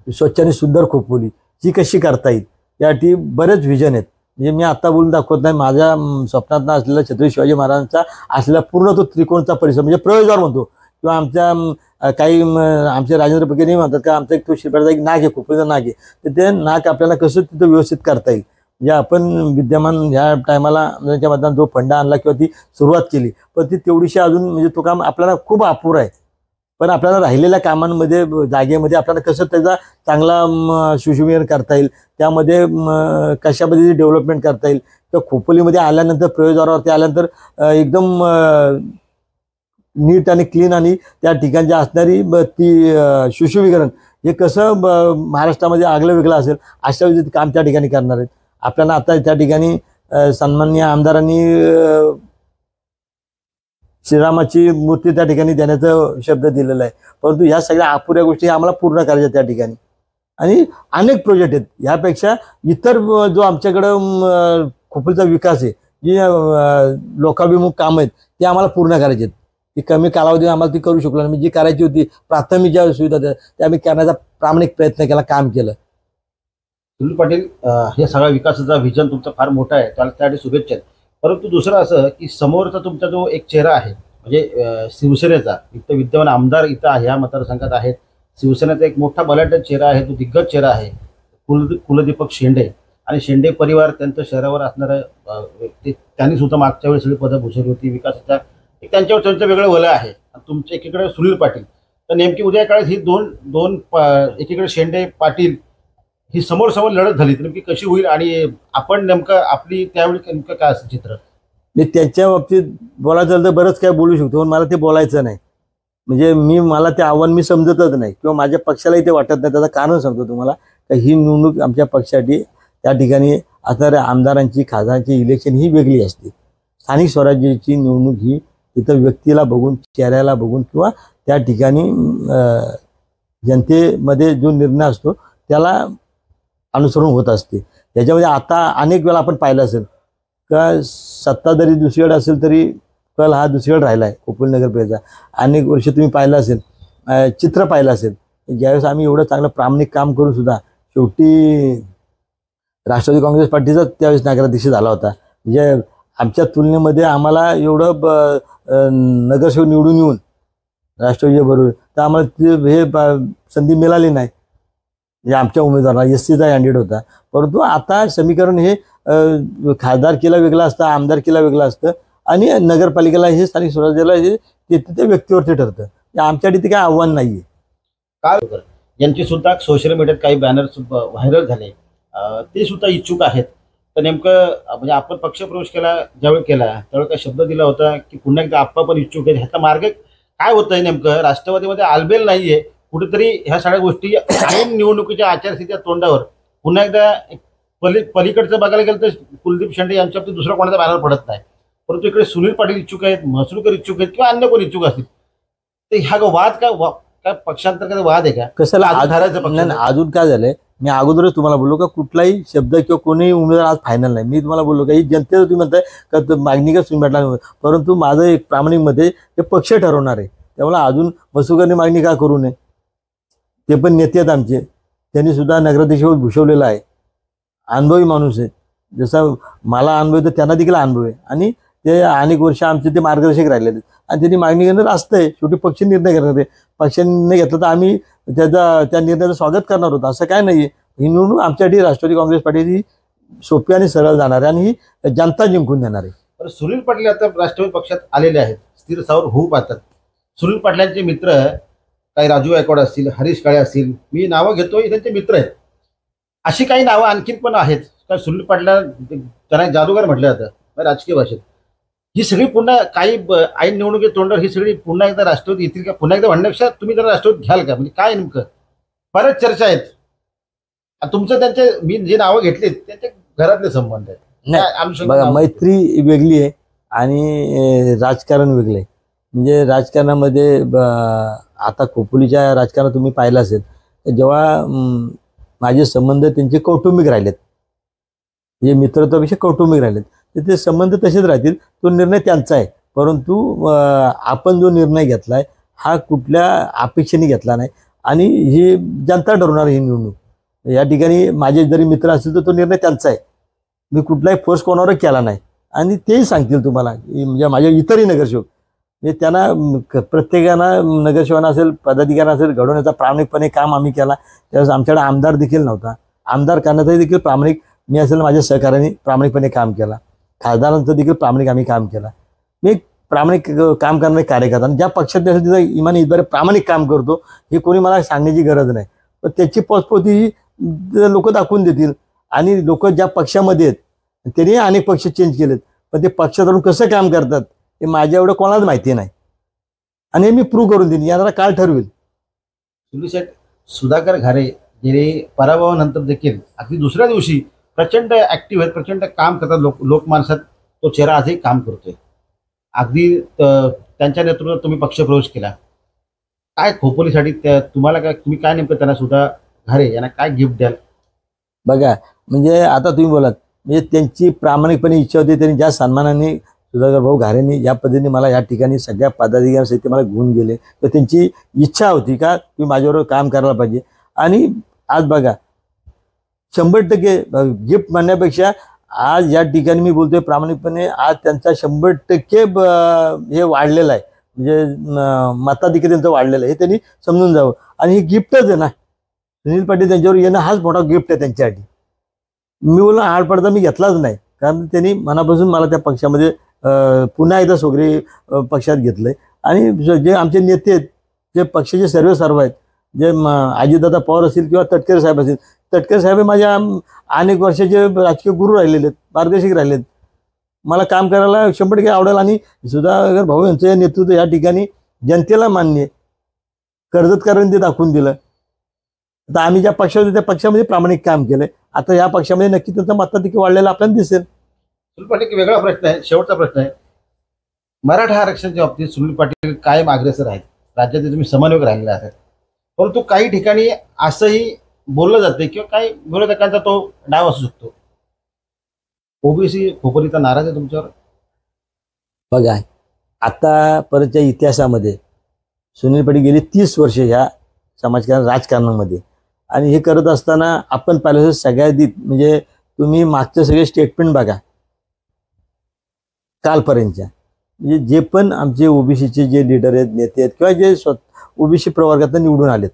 S2: स्वच्छ आणि सुंदर खोपोली ही कशी करता येईल यासाठी बरेच विजन आहेत. म्हणजे मी आता बोलून दाखवत नाही, माझ्या स्वप्नात असलेला छत्रपती शिवाजी महाराजांचा असलेला पूर्ण तो त्रिकोणचा परिसर म्हणजे प्रवेशद्वार म्हणतो किंवा आमच्या काही आमचे राजेंद्र पगेनी म्हणतात का आमचा एक तो शिरपाटाचा एक नाक आहे, खोपोलीचा नाक आहे, तर ते नाक आपल्याला कसं तिथं व्यवस्थित करता येईल. म्हणजे आपण विद्यमान ह्या टायमाला त्यांच्या मधून जो फंड आणला किंवा ती सुरुवात केली, पण ती तेवढीशी अजून म्हणजे तो काम आपल्याला खूप अपुरा आहे. पण आपल्याला राहिलेल्या कामांमध्ये जागेमध्ये आपल्याला कसं त्याचा चांगला सुशोभीकरण करता येईल, त्यामध्ये कशा पद्धतीने डेव्हलपमेंट करता येईल किंवा खोपोलीमध्ये आल्यानंतर प्रवेशद्वारावरती आल्यानंतर एकदम नीट आणि क्लीन आणि त्या ठिकाणची असणारी ती सुशोभीकरण हे कसं महाराष्ट्रामध्ये आगलं वेगळं असेल अशा पद्धतीने काम त्या ठिकाणी करणार आहेत. आपल्याला आता त्या ठिकाणी सन्माननीय आमदारांनी श्रीरामाची मूर्ती त्या ठिकाणी देण्याचा शब्द दिलेला आहे. परंतु ह्या सगळ्या अपुऱ्या गोष्टी आम्हाला पूर्ण करायच्या त्या ठिकाणी आणि अनेक प्रोजेक्ट आहेत. ह्यापेक्षा इतर जो आमच्याकडं खोपोलीचा विकास आहे, जी लोकाभिमुख कामं आहेत ते आम्हाला पूर्ण करायचे आहेत. ती कमी कालावधीत आम्हाला ती करू शकलो नाही. जी करायची होती प्राथमिक ज्या सुविधा त्या आम्ही करण्याचा प्रामाणिक प्रयत्न केला, काम केलं.
S1: सुनील पाटील, हे सगळा विकासाचा व्हिजन तुमचा फार मोठा आहे, त्याला त्यासाठी शुभेच्छा आहेत. परंतु दुसरं असं की समोरचा तुमचा जो एक चेहरा आहे म्हणजे शिवसेनेचा, इथं विद्यमान आमदार इथं ह्या मतदारसंघात आहेत, शिवसेनेचा एक मोठा बलाढ्य चेहरा आहे, तो दिग्गज चेहरा आहे कुलदीपक शेंडे आणि शेंडे परिवार त्यांचं शहरावर असणारं त्यांनी सुद्धा मागच्या वेळी सगळी पदं भूषवली होती. विकासाच्या एक त्यांच्यावर त्यांचं वेगळं वलय आहे. तुमच्या एकीकडे सुनील पाटील, तर नेमकी उद्या काळात ही दोन एकीकडे शेंडे पाटील ही समोर समोर लढत झाली तर नेमकी कशी होईल आणि आपण नेमकं आपली त्यावेळी नेमकं काय असं चित्र?
S2: मी त्यांच्या बाबतीत बोलायचं झालं तर बरंच काय बोलू शकतो, पण मला ते बोलायचं नाही. म्हणजे मला ते आव्हान मी समजतच नाही किंवा माझ्या पक्षालाही ते वाटत नाही. त्याचं कारण सांगतो तुम्हाला, की ही निवडणूक आमच्या पक्षासाठी त्या ठिकाणी आता आमदारांची खासदारांची इलेक्शन ही वेगळी असते. स्थानिक स्वराज्याची निवडणूक ही तिथं व्यक्तीला बघून, चेहऱ्याला बघून किंवा त्या ठिकाणी जनतेमध्ये जो निर्णय असतो त्याला अनुसरून होत असते. त्याच्यामध्ये आता अनेक वेळा आपण पाहिलं असेल का सत्ता जरी दुसरीकडे असेल तरी कल हा दुसरीकडे राहिला आहे खोपोली नगरपालिकेचा. अनेक वर्ष तुम्ही पाहिलं असेल, चित्र पाहिलं असेल, ज्यावेळेस आम्ही एवढं चांगलं प्रामाणिक काम करून सुद्धा शेवटी राष्ट्रवादी काँग्रेस पार्टीचा त्यावेळेस नगराध्यक्ष झाला होता. म्हणजे आमच्या तुलनेमध्ये आम्हाला एवढं नगरसेवक निवडून येऊन राष्ट्रवादीच्या बरोबर तर आम्हाला हे संधी मिळाली नाही. म्हणजे आमच्या उमेदवाराला SCचा कॅन्डिडेट होता. परंतु आता समीकरण हे खासदारकीला वेगळं असतं, आमदारकीला वेगळं असतं आणि नगरपालिकेला हे स्थानिक स्वराज्याला हे ते व्यक्तीवरती ठरतं. आमच्यासाठी ते काही आव्हान नाही आहे.
S1: काय यांची सुद्धा सोशल मीडियात काही बॅनर व्हायरल झाले, ते सुद्धा इच्छुक आहेत. तर नेमकं म्हणजे आपण पक्षप्रवेश केला ज्यावेळी केला त्यावेळी काय शब्द दिला होता की पुन्हा एकदा आप्पा पण इच्छुक आहेत, ह्याचा मार्ग काय होतंय? नेमकं राष्ट्रवादीमध्ये आलबेल नाहीये कुठेतरी ह्या सगळ्या गोष्टी ऐन निवडणुकीच्या आचारसंहितेच्या तोंडावर पुन्हा एकदा पलीकडचं बघायला गेलं तर कुलदीप शेंडे यांच्या बाबतीत दुसरा कोणाचा बॅनर पडत नाही. परंतु इकडे सुनील पाटील इच्छुक आहेत, म्हसरूकर इच्छुक आहेत किंवा अन्य कोण इच्छुक असतील. तर ह्या वाद काय पक्षांतर्गत वाद आहे का?
S2: कशाला अजून काय झालंय, मी अगोदरच तुम्हाला बोललो का कुठलाही शब्द किंवा कोणीही उमेदवार आज फायनल नाही. मी तुम्हाला बोललो का ही जनतेला तुम्ही म्हणताय का मागणी का तुम्ही भेटला नाही, परंतु माझं एक प्रामाणिक मध्ये हे पक्ष ठरवणार आहे. त्यामुळे अजून मसुकरने मागणी का करू नये? ते पण नेते आहेत आमचे, त्यांनी सुद्धा नगराध्यक्षपद भूषवलेलं आहे. अनुभवी माणूस आहे, जसा मला अनुभव आहे तर त्यांना देखील अनुभव आहे आणि ते अनेक वर्ष आमचे ते मार्गदर्शक राहिलेले आहेत आणि त्यांनी मागणी करणार असतंय. शेवटी पक्ष निर्णय करणार आहे. पक्षाने निर्णय घेतला तर आम्ही त्या निर्णयाचं स्वागत करणार होतो, असं काय नाही. ही निवडणूक आमच्यासाठी राष्ट्रवादी काँग्रेस पार्टीची सोपी आणि सरळ जाणार आहे आणि ही जनता जिंकून देणार आहे.
S1: तर सुनील पाटील आता राष्ट्रवादी पक्षात आलेले आहेत, स्थिर स्थावर होऊ पाहतात. सुनील पाटलांचे मित्र काही राजू गायकवाड असतील, हरीश काळे असतील, मी नावं घेतोय, त्यांचे मित्र आहेत. अशी काही नावं आणखीन पण आहेत का सुनील पाटला त्यांना जादूगार म्हटलं जातं राजकीय भाषेत. ही सगळी पुन्हा काही ऐन निवडणुकीत तोंडावर ही सगळी पुन्हा एकदा राष्ट्रवादी येतील का? पुन्हा एकदा म्हणण्यापेक्षा तुम्ही जरा राष्ट्रवादी घ्याल का? म्हणजे काय नेमकं बऱ्याच चर्चा आहेत. तुमचं त्यांचे मी जे नावं घेतलीत त्यांचे घरातले संबंध आहेत.
S2: बघा, मैत्री वेगळी आहे आणि राजकारण वेगळं आहे. म्हणजे राजकारणामध्ये आता खोपोलीच्या राजकारणात तुम्ही पाहिलं असेल जेव्हा माझे संबंध त्यांचे कौटुंबिक राहिलेत, म्हणजे मित्रत्वापेक्षा कौटुंबिक राहिलेत, तर ते संबंध तसेच राहतील. तो निर्णय त्यांचा आहे. परंतु आपण जो निर्णय घेतलाय हा कुठल्या अपेक्षेने घेतला नाही आणि ही जनता ठरवणार ही निवडणूक. या ठिकाणी माझे जरी मित्र असतील तर तो निर्णय त्यांचा आहे. मी कुठलाही फोर्स कोणावर केला नाही आणि तेही सांगतील तुम्हाला. म्हणजे माझे इतरही नगरसेवक म्हणजे त्यांना प्रत्येकाना नगरसेवकांना असेल, पदाधिकाऱ्यांना असेल, घडवण्याचा प्रामाणिकपणे काम आम्ही केला. त्यावेळेस आमच्याकडे आमदार देखील नव्हता. आमदार करण्याचाही देखील प्रामाणिक मी असेल, माझ्या सहकार्याने प्रामाणिकपणे काम केला. खासदारांचं देखील प्रामाणिक आम्ही काम केला. मी प्रामाणिक काम करणारे कार्यकर्ता आणि ज्या पक्षात असेल तिथं इमानी इतबरे प्रामाणिक काम करतो हे कोणी मला सांगण्याची गरज नाही. पण त्याची पोचपोती लोक दाखवून देतील आणि लोक ज्या पक्षामध्ये आहेत त्यांनी अनेक पक्ष चेंज केलेत, पण ते पक्षातून कसं काम करतात हे माझ्या एवढं कोणालाच माहिती नाही आणि मी प्रूव्ह करून देईन. याला काळ ठरवेल.
S1: सुधाकर घारे जे पराभवानंतर देखील अगदी दुसऱ्या दिवशी प्रचंड ऍक्टिव्ह आहेत, प्रचंड काम करतात. लोकमानसात तो चेहरा आजही काम करतोय. अगदी त्यांच्या नेतृत्वात तुम्ही पक्षप्रवेश केला. काय खोपोलीसाठी तुम्हाला काय, तुम्ही काय नेमकं त्यांना सुद्धा घारे यांना काय गिफ्ट द्याल?
S2: बघा, म्हणजे आता तुम्ही बोलात म्हणजे त्यांची प्रामाणिकपणे इच्छा होती. त्यांनी ज्या सन्मानाने सुधाकर भाऊ घारेंनी या पद्धतीने मला या ठिकाणी सगळ्या पदाधिकाऱ्यांसहित मला घेऊन गेले, तर त्यांची इच्छा होती का तुम्ही माझ्याबरोबर काम करायला पाहिजे. आणि आज बघा 100% गिफ्ट म्हणण्यापेक्षा आज या ठिकाणी मी बोलतोय प्रामाणिकपणे, आज त्यांचा 100% हे वाढलेलं आहे. म्हणजे मताधिक्य त्यांचं वाढलेलं आहे हे त्यांनी समजून जावं. आणि हे गिफ्टच आहे ना, सुनील पाटील त्यांच्यावर येणं हाच मोठा गिफ्ट आहे त्यांच्यासाठी. मी बोललो हाड पडदा मी घेतलाच नाही, कारण त्यांनी मनापासून मला त्या पक्षामध्ये पुन्हा एकदा सोगरे पक्षात घेतलंय. आणि जे आमचे नेते आहेत, जे पक्षाचे सर्व आहेत, जे अजितदादा पवार असतील किंवा तटकरे साहेब असतील, तटकरे साहेब हे माझ्या अनेक वर्षाचे राजकीय गुरु राहिलेले आहेत, मार्गदर्शक राहिलेत. मला काम करायला 100% आवडेल. आणि सुधाकर भाऊ यांचं नेतृत्व या ठिकाणी जनतेला मान्य आहे. कर्जतकरांनी ते दाखवून दिलं. आता आम्ही ज्या पक्षात होतो त्या पक्षामध्ये प्रामाणिक काम केलंय. आता या पक्षामध्ये नक्की त्यांचं मताधिक्य वाढलेलं आपल्याला दिसेल.
S1: सुनील पाटील एक वेगळा प्रश्न आहे, शेवटचा प्रश्न आहे. मराठा आरक्षणाच्या बाबतीत सुनील पाटील कायम अग्रेसर आहेत. राज्याचे तुम्ही समन्वयक राहिलेले आहात, परंतु काही ठिकाणी असंही बोललं जाते किंवा काही विरोधकांचा तो डाव असू शकतो. ओबीसी खोपरीचा नाराज आहे तुमच्यावर?
S2: बघा, आतापर्यंतच्या इतिहासामध्ये सुनील पाटील गेली 30 वर्ष ह्या समाजकारण राजकारणामध्ये, आणि हे करत असताना आपण पाहिलं सगळ्यात म्हणजे तुम्ही मागचे सगळे स्टेटमेंट बघा कालपर्यंतच्या, म्हणजे जे पण आमचे ओबीसीचे जे लीडर आहेत, नेते आहेत किंवा जे ओबीसी प्रवर्गातून निवडून आलेत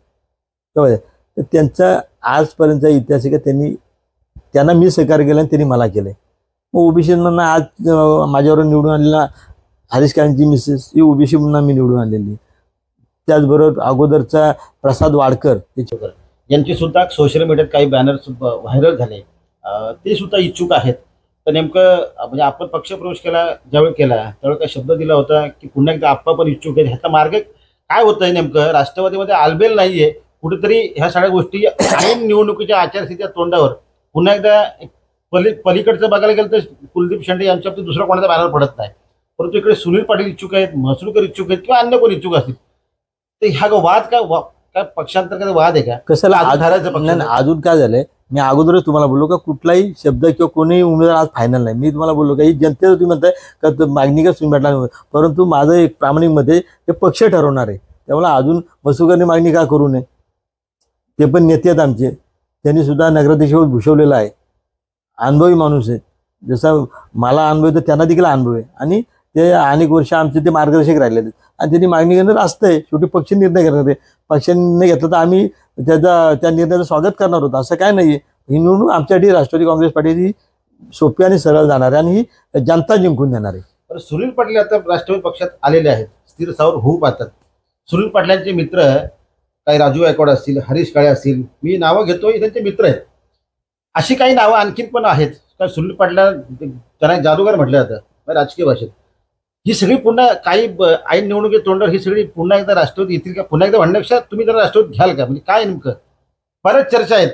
S2: तर त्यांचा आजपर्यंतचा इतिहास आहे का त्यांना मी सहकार्य केलं आणि त्यांनी मला केलंय. मग ओबीसींना आज माझ्यावर निवडून आलेला हरीश काळेंची मिसेस ही ओबीसी म्हणून मी निवडून आलेली. त्याचबरोबर अगोदरचा प्रसाद वाडकर
S1: यांची सुद्धा सोशल मीडियात काही बॅनर्स व्हायरल झाले, ते सुद्धा इच्छुक आहेत. तर नेमकं म्हणजे आपण पक्षप्रवेश ज्यावेळी केला त्यावेळी काय शब्द दिला होता की पुन्हा एकदा आप्पा पण इच्छुक आहेत, ह्याचा मार्ग काय होतंय? नेमकं राष्ट्रवादीमध्ये आलबेल नाहीये कुठेतरी ह्या सगळ्या गोष्टी ऐन निवडणुकीच्या आचारसंहितेच्या तोंडावर पुन्हा एकदा पलीकडचं बघायला गेलं तर कुलदीप शेंडे यांच्या बाबतीत दुसरा कोणाचा बॅनर पडत नाही, परंतु इकडे सुनील पाटील इच्छुक आहेत, म्हसरूकर इच्छुक आहेत किंवा अन्य कोण इच्छुक असतील. तर ह्या वाद काय पक्षांतर्गत वाद आहे का?
S2: कसं अजून काय झालंय, मी अगोदरच तुम्हाला बोललो का कुठलाही शब्द किंवा कोणीही उमेदवार आज फायनल नाही. मी तुम्हाला बोललो का ही जनतेचं तुम्ही म्हणताय का मागणी का तुम्ही भेटला, परंतु माझं एक प्रामाणिक मध्ये ते पक्ष ठरवणार आहे. त्यामुळे अजून मसुकरने मागणी का करू नये? ते पण नेते आहेत आमचे, त्यांनी सुद्धा नगराध्यक्षावर भूषवलेला आहे. अनुभवी माणूस आहे, जसा मला अनुभव तर त्यांना देखील अनुभव आहे, आणि ते अनेक वर्ष आमचे ते मार्गदर्शक राहिलेले आहेत. आणि त्यांनी मागणी करणार असतंय, शेवटी पक्ष निर्णय करणार आहे. पक्षाने निर्णय घेतला तर आम्ही त्या निर्णयाचं स्वागत करणार होतं, असं काय नाही आहे. ही निवडणूक आमच्यासाठी राष्ट्रवादी काँग्रेस पार्टीची सोपी आणि सरळ जाणार आहे आणि ही जनता जिंकून देणार आहे.
S1: तर सुनील पाटील आता राष्ट्रवादी पक्षात आलेले आहेत, स्थिर सावर होऊ पाहतात. सुनील पाटलांचे मित्र काही राजू गायकवाड असतील, हरीश काळे असतील, मी नावं घेतोय, त्यांचे मित्र आहेत. अशी काही नावं आणखीन पण आहेत का सुनील पाटला त्यांना जादूगार म्हटलं जातं राजकीय भाषेत. ही सगळी पुन्हा काही ऐन निवडणुकीत तोंडावर ही सगळी पुन्हा एकदा राष्ट्रवादी येतील का? पुन्हा एकदा म्हणण्यापेक्षा तुम्ही जरा राष्ट्रवादी घ्याल का? म्हणजे काय नेमकं बऱ्याच चर्चा आहेत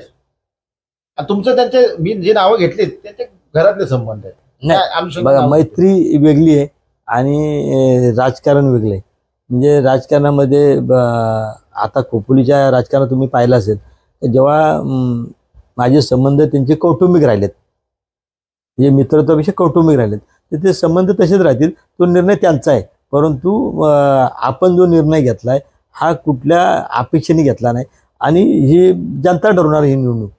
S1: तुमचं. त्यांचे मी जे नावं घेतलीत त्यांचे घरातले संबंध आहेत.
S2: बघा, मैत्री वेगळी आहे आणि राजकारण वेगळं आहे. म्हणजे राजकारणामध्ये आता खोपोलीच्या राजकारणात तुम्ही पाहिलं असेल तर जेव्हा माझे संबंध त्यांचे कौटुंबिक राहिलेत, म्हणजे मित्रत्वापेक्षा कौटुंबिक राहिलेत, तर ते संबंध तसेच राहतील. तो निर्णय त्यांचा आहे, परंतु आपण जो निर्णय घेतलाय हा कुठल्या अपेक्षेने घेतला नाही आणि ही जनता ठरवणार ही निवडणूक.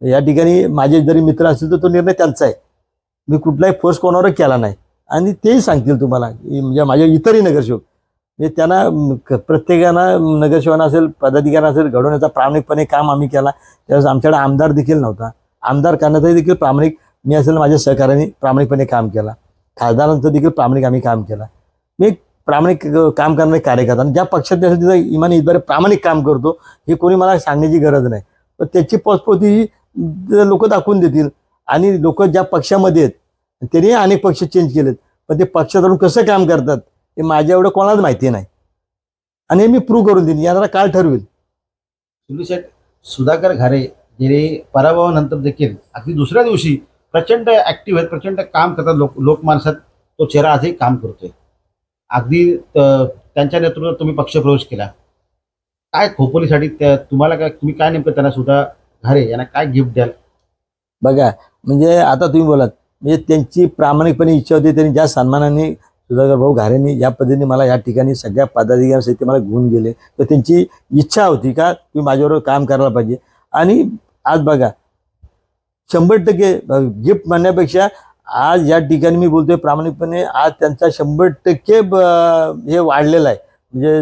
S2: या ठिकाणी माझे जरी मित्र असतील तर तो निर्णय त्यांचा आहे. मी कुठलाही फोर्स कोणावर केला नाही आणि तेही सांगतील तुम्हाला, म्हणजे माझे इतरही नगरसेवक, म्हणजे त्यांना प्रत्येकांना नगरसेवकांना असेल, पदाधिकाऱ्यांना असेल, घडवण्याचा प्रामाणिकपणे काम आम्ही केला. त्यावेळेस आमच्याकडे आमदार देखील नव्हता. आमदार करण्याचाही देखील प्रामाणिक मी असेल, माझ्या सहकार्याने प्रामाणिकपणे काम केला. खासदारांचं देखील प्रामाणिक आम्ही काम केला. मी एक प्रामाणिक काम करणारे कार्यकर्ता आणि ज्या पक्षात असेल तिथं इमानी इतबारे प्रामाणिक काम करतो हे कोणी मला सांगण्याची गरज नाही. पण त्याची पोचपोती ही लोक दाखवून देतील. आणि लोक ज्या पक्षामध्ये आहेत त्यांनी अनेक पक्ष चेंज केलेत, पण ते पक्षातून कसं काम करतात हे माझ्या एवढं कोणालाच माहिती नाही आणि हे मी प्रूव्ह करून देईन. येणारा काळ ठरवेल.
S1: सुधाकर घारे जे पराभवानंतर देखील अगदी दुसऱ्या दिवशी प्रचंड ऍक्टिव्ह आहेत, प्रचंड काम करतात. लोकमानसात तो चेहरा आजही काम करतोय. अगदी त्यांच्या नेतृत्वात तुम्ही पक्षप्रवेश केला. काय खोपोलीसाठी तुम्हाला काय, तुम्ही काय नेमकं त्यांना सुद्धा घारे यांना काय गिफ्ट द्याल?
S2: बघा, म्हणजे आता तुम्ही बोलात, म्हणजे त्यांची प्रामाणिकपणे इच्छा होती. त्यांनी ज्या सन्मानाने सुधाकर भाऊ घारेंनी ज्या पद्धतीने मला या ठिकाणी सगळ्या पदाधिकाऱ्यांसहित मला घेऊन गेले, तर त्यांची इच्छा होती का तुम्ही माझ्याबरोबर काम करायला पाहिजे. आणि आज बघा 100% गिफ्ट म्हणण्यापेक्षा आज या ठिकाणी मी बोलतोय प्रामाणिकपणे, आज त्यांचा 100% हे वाढलेलं आहे. म्हणजे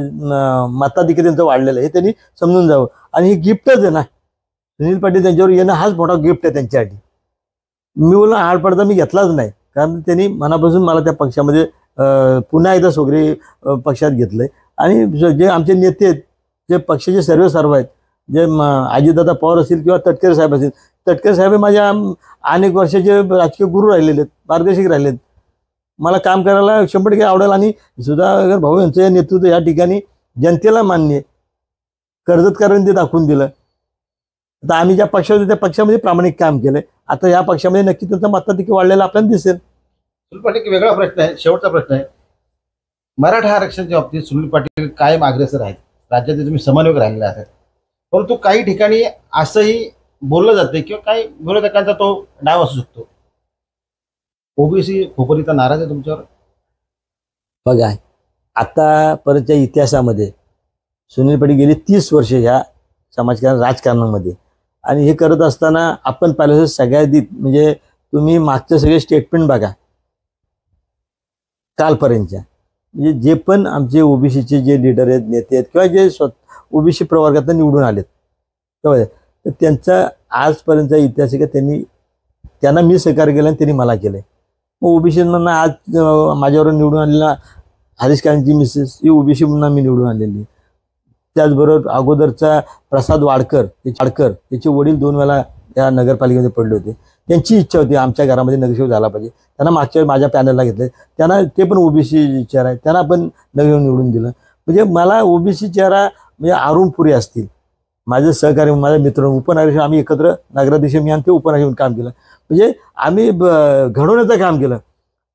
S2: मताधिक्य त्यांचं वाढलेलं आहे हे त्यांनी समजून जावं. आणि हे गिफ्टच आहे ना, सुनील पाटील त्यांच्यावर येणं हाच मोठा गिफ्ट आहे त्यांच्यासाठी. मी बोललो आड पडदा मी घेतलाच नाही, कारण त्यांनी मनापासून मला त्या पक्षामध्ये पुन्हा एकदा सोगरे पक्षात घेतलंय. आणि जे आमचे नेते आहेत, जे पक्षाचे सर्व आहेत, जे अजितदादा पवार असतील किंवा तटकरे साहेब असतील, तटकरे साहेब माझ्या अनेक वर्षाचे राजकीय गुरु राहिलेले आहेत, मार्गदर्शक राहिलेत. मला काम करायला 100% आवडेल आणि सुधाकर भाऊ यांचं नेतृत्व या ठिकाणी जनतेला मान्य आहे. कर्जतकरांनी ते दाखवून दिलं. आता आम्ही ज्या पक्षात होतो त्या पक्षामध्ये प्रामाणिक काम केलंय. आता या पक्षामध्ये नक्की त्यांचा मताधिक्य वाढलेला आपल्याला दिसेल.
S1: सुनील पाटील, एक वेगळा प्रश्न आहे, शेवटचा प्रश्न आहे. मराठा आरक्षणाच्या बाबतीत सुनील पाटील कायम अग्रेसर आहेत, राज्याचे तुम्ही समन्वयक राहिलेले आहेत, परंतु काही ठिकाणी असंही बोललं जाते किंवा काही विरोधकांचा तो डाव असू शकतो. ओबीसी खोपरीचा नाराज आहे तुमच्यावर?
S2: बघा, आतापर्यंतच्या इतिहासामध्ये सुनील पाटील गेली 30 वर्षे ह्या समाजकारण राजकारणामध्ये आणि हे करत असताना आपण पाहिलं सगळ्यात म्हणजे तुम्ही मागचे सगळे स्टेटमेंट बघा कालपर्यंतच्या, म्हणजे जे पण आमचे ओबीसीचे जे लीडर आहेत, नेते आहेत किंवा जे ओबीसी प्रवर्गातून निवडून आलेत तर त्यांचा आजपर्यंतचा इतिहास आहे का त्यांना मी सहकार्य केलं आणि त्यांनी मला केलंय. मग ओबीसींना आज माझ्यावर निवडून आलेला हरीश कांची मिसेस ही ओबीसी म्हणून मी निवडून आलेली. त्याचबरोबर अगोदरचा प्रसाद वाडकर त्याचे वडील 2 वेळा या नगरपालिकेमध्ये पडले होते. त्यांची इच्छा होती आमच्या घरामध्ये नगरसेवक झाला पाहिजे. त्यांना मागच्या माझ्या पॅनलला घेतले, त्यांना ते पण ओबीसी चेहरा आहे, त्यांना पण नगरसेवक निवडून दिलं. म्हणजे मला ओबीसी चेहरा म्हणजे अरुण पुरी असतील, माझे सहकारी, माझे मित्र, उपनगराध्यक्ष, आम्ही एकत्र नगराध्यक्ष मी आणि ते उपनगराध्यक्ष काम केलं. म्हणजे आम्ही घडवण्याचं काम केलं.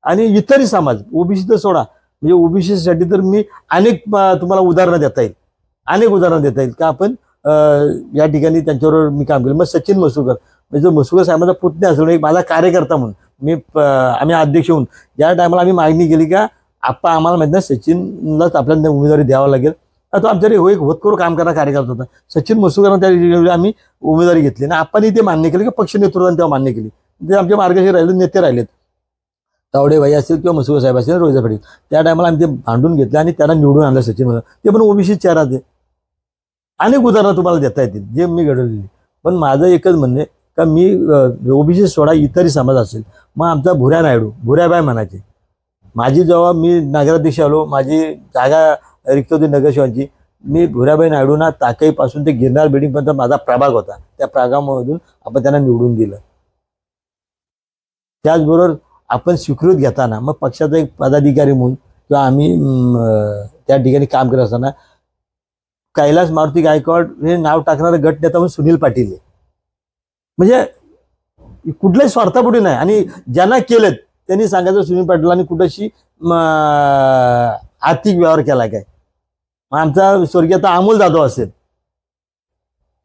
S2: आणि इतरही समाज ओबीसी तर सोडा, म्हणजे ओबीसीसाठी तर मी अनेक तुम्हाला उदाहरणं देता येईल का आपण या ठिकाणी त्यांच्याबरोबर मी काम केलं. मग सचिन मसुकर म्हणजे मसुकर साहेबांचा पुतण्या असलो एक माझा कार्यकर्ता म्हणून आम्ही अध्यक्ष होऊन ज्या टायमाला आम्ही मागणी केली का आप्पा आम्हाला माहिती नाही सचिनलाच आपल्याला उमेदवारी द्यावा लागेल, तो आमच्याकडे एक होतकरू काम करणारा कार्यकर्ता होता सचिन मसुकर. त्या आम्ही उमेदवारी घेतली आणि आप्पांनी ते मान्य केलं की पक्ष नेतृत्वाने तेव्हा मान्य केली. ते आमचे मार्गदर्शक राहिले, नेते राहिलेत, तावडे भाई असेल किंवा मसुकर साहेब असेल, रोहित पाटील. त्या टायमाला आम्ही ते भांडून घेतले आणि त्यांना निवडून आणलं सचिन. ते पण ओबीसी चेहरा ते अनेक उदाहरणं तुम्हाला देता येतील जे मी घडवलेली. पण माझं एकच म्हणणे का मी ओबीसी सोडा इतरही समाज असेल. मग आमचा भुऱ्याबाई म्हणायचे, माझी जेव्हा मी नगराध्यक्ष आलो, माझी जागा रिक्त होती नगरसेवकांची, मी भुऱ्याबाई नायडूंना ताकईपासून ते गिरनार बिल्डिंगपर्यंत माझा प्रभाग होता, त्या प्रभागामधून आपण त्यांना निवडून दिलं. त्याचबरोबर आपण स्वीकृत घेताना मग पक्षाचा एक पदाधिकारी म्हणून किंवा आम्ही त्या ठिकाणी काम करत असताना कैलास मारुती गायकवाड हे नाव टाकणारं गट नेता म्हणून सुनील पाटील आहे. म्हणजे कुठल्याही स्वार्थापोटी नाही. आणि ज्यांना केलेत त्यांनी सांगायचं सुनील पाटीलांनी कुठेशी आर्थिक व्यवहार केला काय. मग आमचा स्वर्गीय आता अमोल जाधव असेल,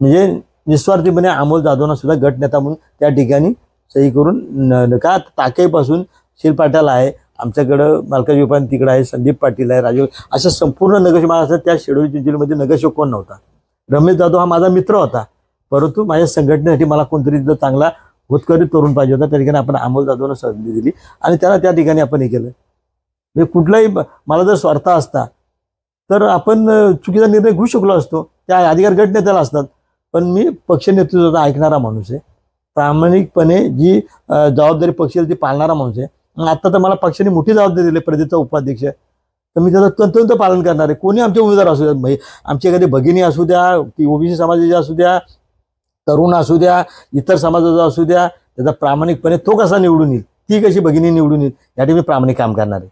S2: म्हणजे निस्वार्थीपणे अमोल जाधवना सुद्धा गट नेता म्हणून त्या ठिकाणी सही करून का ताकईपासून शील पाटील आहे, आमच्याकडं मालकाजी उपान तिकडं आहे, संदीप पाटील आहे, राजू, अशा संपूर्ण नगरसेवक असतात. त्या शेडोली चिंचोलीमध्ये नगरसेवक कोण नव्हता. रमेश जाधव हा माझा मित्र होता, परंतु माझ्या संघटनेसाठी मला कोणतरी चांगला होतकरी तरुण पाहिजे होता. त्या ठिकाणी आपण अमोल जाधवला संधी दिली आणि त्याला त्या ठिकाणी आपण हे केलं. म्हणजे कुठलाही मला जर स्वार्थ असता तर आपण चुकीचा निर्णय घेऊ शकलो असतो, त्या अधिकार गट नेत्याला असतात. पण मी पक्ष नेतृत्वाचा ऐकणारा माणूस आहे, प्रामाणिकपणे जी जबाबदारी पक्षाला ती पाळणारा माणूस आहे. आता तर मला पक्षाने मोठी जबाबदारी दिली, प्रदेशचा उपाध्यक्ष, तर मी त्याचं तंतोतंत पालन करणार आहे. कोणी आमचे उमेदवार असू द्या, आमची एखादी भगिनी असू द्या, ती ओबीसी समाजाची असू द्या, तरुण असू द्या, इतर समाजाचा असू द्या, त्याचा प्रामाणिकपणे तो कसा निवडून येईल, ती कशी भगिनी निवडून येईल, यासाठी मी प्रामाणिक काम करणार आहे.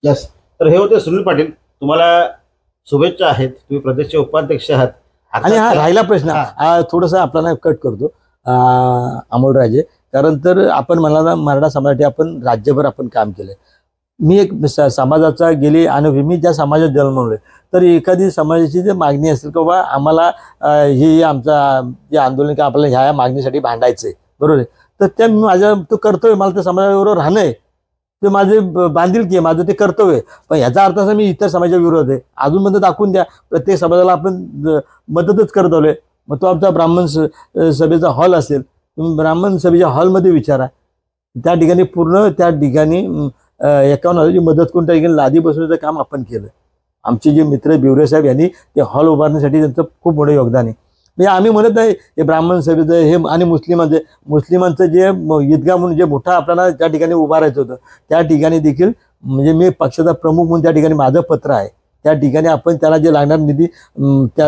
S1: यस. तर हे होते सुनील पाटील, तुम्हाला शुभेच्छा आहेत, तुम्ही प्रदेशचे उपाध्यक्ष आहात.
S2: आणि हा राहिला प्रश्न थोडंसं आपल्याला कट करतो अमोलराजे, कारण तर आपण मला मराठा समाजासाठी आपण राज्यभर आपण काम केलंय. मी एक समाजाचा गेली आणि मी ज्या समाजात जन्मलोय, तर एखादी समाजाची जी मागणी असेल की बाबा आम्हाला हे आमचा जे आंदोलन की आपल्याला ह्या मागणीसाठी भांडायचंय, बरोबर आहे, तर त्या माझ्या तो कर्तव्य, मला त्या समाजाबरोबर राहणं आहे, ते माझे बांधिलकी आहे, माझं ते कर्तव्य आहे. पण ह्याचा अर्थ असा मी इतर समाजाच्या विरोध आहे. अजून मध्ये दाखवून द्या, प्रत्येक समाजाला आपण मदतच करत आलोय. मग तो आमचा ब्राह्मण सभेचा हॉल असेल, तुम्ही ब्राह्मण सभेच्या हॉलमध्ये विचारा, त्या ठिकाणी पूर्ण त्या ठिकाणी 51,000ची मदत करून त्या ठिकाणी लादी बसवण्याचं काम आपण केलं. आमचे जे मित्र बिवरे साहेब यांनी ते हॉल उभारण्यासाठी त्यांचं खूप मोठं योगदान आहे. म्हणजे आम्ही म्हणत नाही हे ब्राह्मण सभेचं हे आणि मुस्लिमांचं जे ईदगाह म्हणून जे मोठं आपल्याला त्या ठिकाणी उभारायचं होतं, त्या ठिकाणी देखील म्हणजे मी पक्षाचा प्रमुख म्हणून त्या ठिकाणी माझं पत्र आहे. त्या ठिकाणी आपण त्याला जे लागणार निधी त्या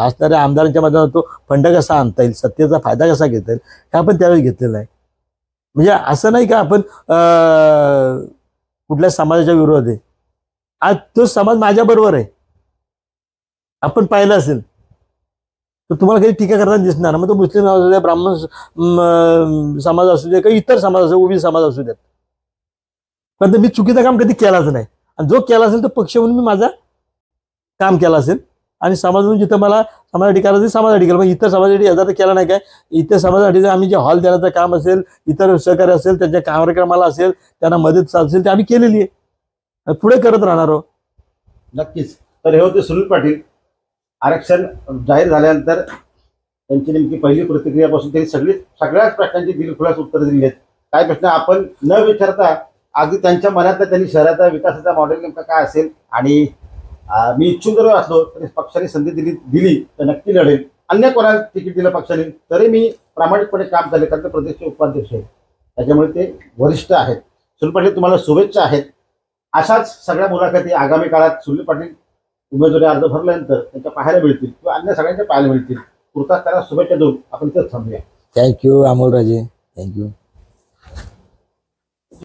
S2: असणाऱ्या आमदारांच्या माध्यमातून तो फंड कसा आणता येईल, सत्तेचा फायदा कसा घेता येईल, हे आपण त्यावेळेस घेतलेला आहे. म्हणजे असं नाही का आपण कुठल्या समाजाच्या विरोधात आहे. आज तो समाज माझ्या बरोबर आहे. आपण पाहिलं असेल तर तुम्हाला काही टीका करताना दिसणार. मग तो मुस्लिम समाज असू द्या, ब्राह्मण समाज असू द्या, काही इतर समाज असू, ओबीसी समाज असू द्यात. पण मी चुकीचं काम कधी केलाच नाही. आणि जो केला असेल तो पक्ष म्हणून मी माझा काम केला असेल, आणि समाज म्हणून जिथं मला समाजासाठी करायचं समाजासाठी केलं. मग इतर समाजासाठी याचा तर केला नाही काय. इतर समाजासाठी आम्ही जे हॉल देण्याचं काम असेल, इतर सहकार्य असेल, त्यांच्या कार्यक्रमाला असेल, त्यांना मदत असेल ते आम्ही केलेली आहे, पुढे करत राहणार आहोत.
S1: नक्कीच. तर हे होते सुनील पाटील. आरक्षण जाहीर झाल्यानंतर त्यांची नेमकी पहिली प्रतिक्रियापासून त्यांनी सगळ्याच प्रश्नांची दिलखुलास उत्तर दिली आहेत. काही प्रश्न आपण न विचारता अगदी त्यांच्या मनातलं त्यांनी शहराचा विकासाचा मॉडेल नेमका काय असेल, आणि मी इच्छुक जर असलो तरी पक्षाने संधी दिली तर नक्की लढेल. अन्य कोणाला तिकीट दिलं पक्षाने तरी मी प्रामाणिकपणे काम केले, कारण ते प्रदेशचे उपाध्यक्ष आहेत, त्याच्यामुळे ते वरिष्ठ आहेत. सुनील पाटील, तुम्हाला शुभेच्छा आहेत. अशाच सगळ्या मुलाखती आगामी काळात सुनील पाटील उमेदवारी अर्ज भरल्यानंतर त्यांच्या पाहायला मिळतील किंवा अन्य सगळ्यांच्या पाहायला मिळतील. तुर्तास त्यांना शुभेच्छा देऊन आपण इथेच थांबूया.
S2: Thank you Amolraje, thank you.